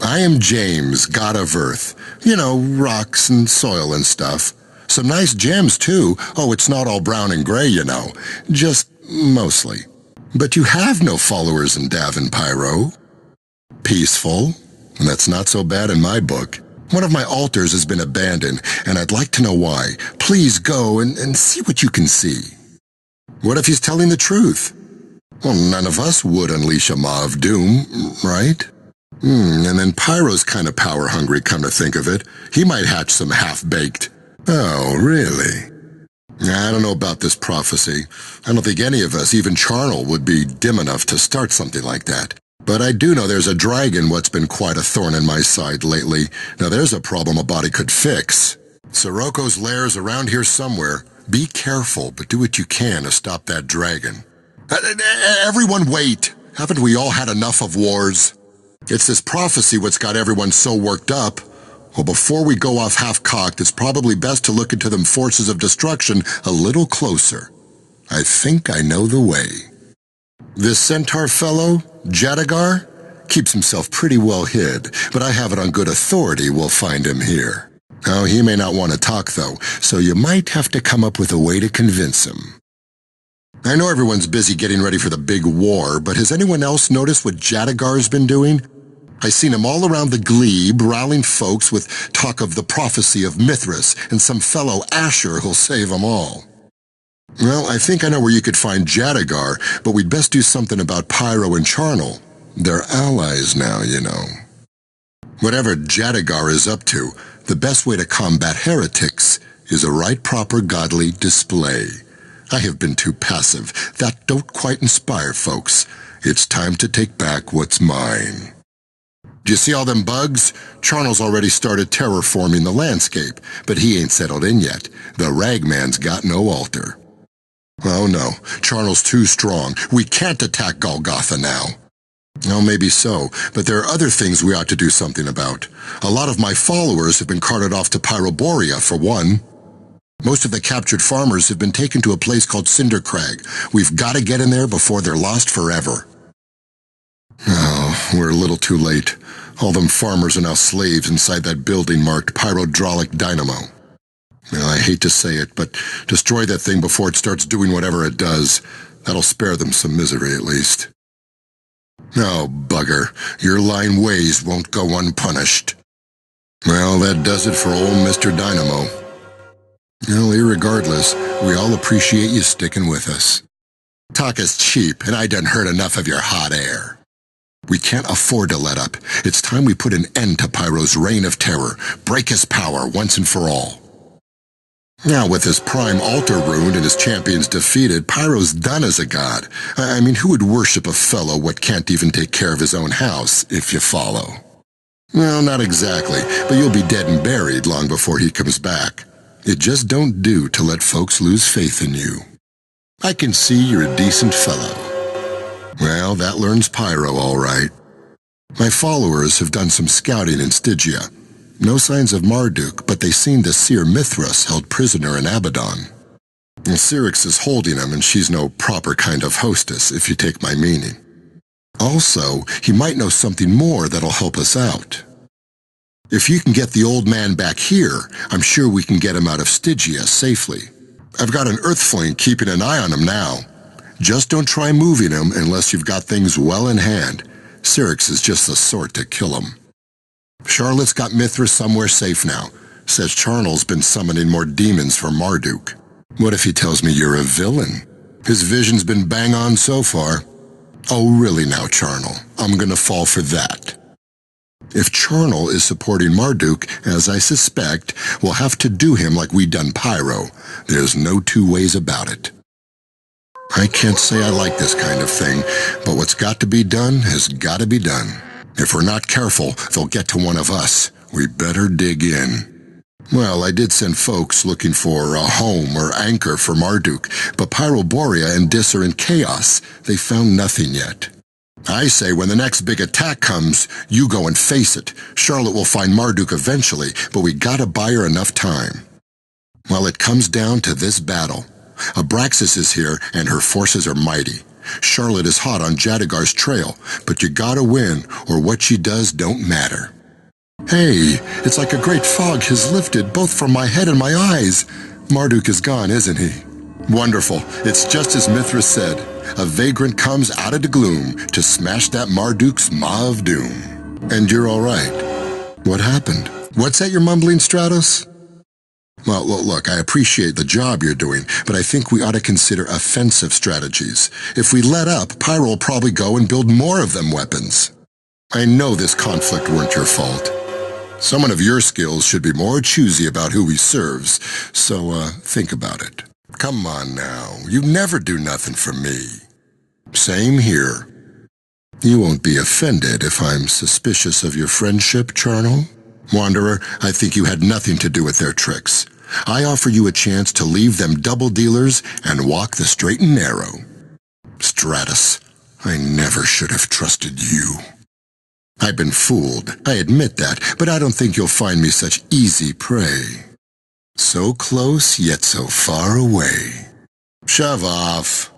I am James, god of earth. You know, rocks and soil and stuff. Some nice gems, too. Oh, it's not all brown and gray, you know. Just mostly. But you have no followers in Davin, Pyro. Peaceful. That's not so bad in my book. One of my altars has been abandoned, and I'd like to know why. Please go and see what you can see. What if he's telling the truth? Well, none of us would unleash a maw of doom, right? And then Pyro's kind of power-hungry, come to think of it. He might hatch some half-baked. Oh, really? I don't know about this prophecy. I don't think any of us, even Charnel, would be dim enough to start something like that. But I do know there's a dragon what's been quite a thorn in my side lately. Now there's a problem a body could fix. Siroko's lair's around here somewhere. Be careful, but do what you can to stop that dragon. Everyone wait! Haven't we all had enough of wars? It's this prophecy what's got everyone so worked up. Well, before we go off half-cocked, it's probably best to look into them forces of destruction a little closer. I think I know the way. This centaur fellow, Jadagar, keeps himself pretty well hid, but I have it on good authority we'll find him here. Oh, he may not want to talk, though, so you might have to come up with a way to convince him. I know everyone's busy getting ready for the big war, but has anyone else noticed what Jadagar's been doing? I seen him all around the glebe, rallying folks with talk of the prophecy of Mithras and some fellow Asher who'll save 'em all. Well, I think I know where you could find Jadagar, but we'd best do something about Pyro and Charnel. They're allies now, you know. Whatever Jadagar is up to, the best way to combat heretics is a right proper godly display. I have been too passive. That don't quite inspire folks. It's time to take back what's mine. Do you see all them bugs? Charnel's already started terraforming the landscape, but he ain't settled in yet. The ragman's got no altar. Oh no, Charnel's too strong. We can't attack Golgotha now. Oh, maybe so, but there are other things we ought to do something about. A lot of my followers have been carted off to Pyroborea, for one. Most of the captured farmers have been taken to a place called Cinder Crag. We've got to get in there before they're lost forever. Oh, we're a little too late. All them farmers are now slaves inside that building marked Pyrodraulic Dynamo. Well, I hate to say it, but destroy that thing before it starts doing whatever it does. That'll spare them some misery, at least. Oh, bugger. Your lying ways won't go unpunished. Well, that does it for old Mr. Dynamo. Well, irregardless, we all appreciate you sticking with us. Talk is cheap, and I done heard enough of your hot air. We can't afford to let up. It's time we put an end to Pyro's reign of terror, break his power once and for all. Now, with his prime altar ruined and his champions defeated, Pyro's done as a god. I mean, who would worship a fellow what can't even take care of his own house, if you follow? Well, not exactly, but you'll be dead and buried long before he comes back. It just don't do to let folks lose faith in you. I can see you're a decent fellow. Well, that learns Pyro, all right. My followers have done some scouting in Stygia. No signs of Marduk, but they seen the seer Mithras held prisoner in Abaddon. Syrinx is holding him, and she's no proper kind of hostess, if you take my meaning. Also, he might know something more that'll help us out. If you can get the old man back here, I'm sure we can get him out of Stygia safely. I've got an Earthfling keeping an eye on him now. Just don't try moving him unless you've got things well in hand. Syrinx is just the sort to kill him. Charlotte's got Mithras somewhere safe now. Says Charnel's been summoning more demons for Marduk. What if he tells me you're a villain? His vision's been bang on so far. Oh, really now, Charnel? I'm gonna fall for that. If Charnel is supporting Marduk, as I suspect, we'll have to do him like we done Pyro. There's no two ways about it. I can't say I like this kind of thing, but what's got to be done has got to be done. If we're not careful, they'll get to one of us. We better dig in. Well, I did send folks looking for a home or anchor for Marduk, but Pyroborea and Dis are in chaos. They found nothing yet. I say when the next big attack comes, you go and face it. Charlotte will find Marduk eventually, but we gotta buy her enough time. Well, it comes down to this battle. Abraxas is here, and her forces are mighty. Charlotte is hot on Jadagar's trail, but you gotta win, or what she does don't matter. Hey, it's like a great fog has lifted both from my head and my eyes. Marduk is gone, isn't he? Wonderful. It's just as Mithras said. A vagrant comes out of the gloom to smash that Marduk's maw of doom. And you're all right. What happened? What's that you're mumbling, Stratos? Well, look, I appreciate the job you're doing, but I think we ought to consider offensive strategies. If we let up, Pyro will probably go and build more of them weapons. I know this conflict weren't your fault. Someone of your skills should be more choosy about who he serves, so think about it. Come on now, you never do nothing for me. Same here. You won't be offended if I'm suspicious of your friendship, Charnel? Wanderer, I think you had nothing to do with their tricks. I offer you a chance to leave them double dealers and walk the straight and narrow. Stratus, I never should have trusted you. I've been fooled, I admit that, but I don't think you'll find me such easy prey. So close, yet so far away. Shove off.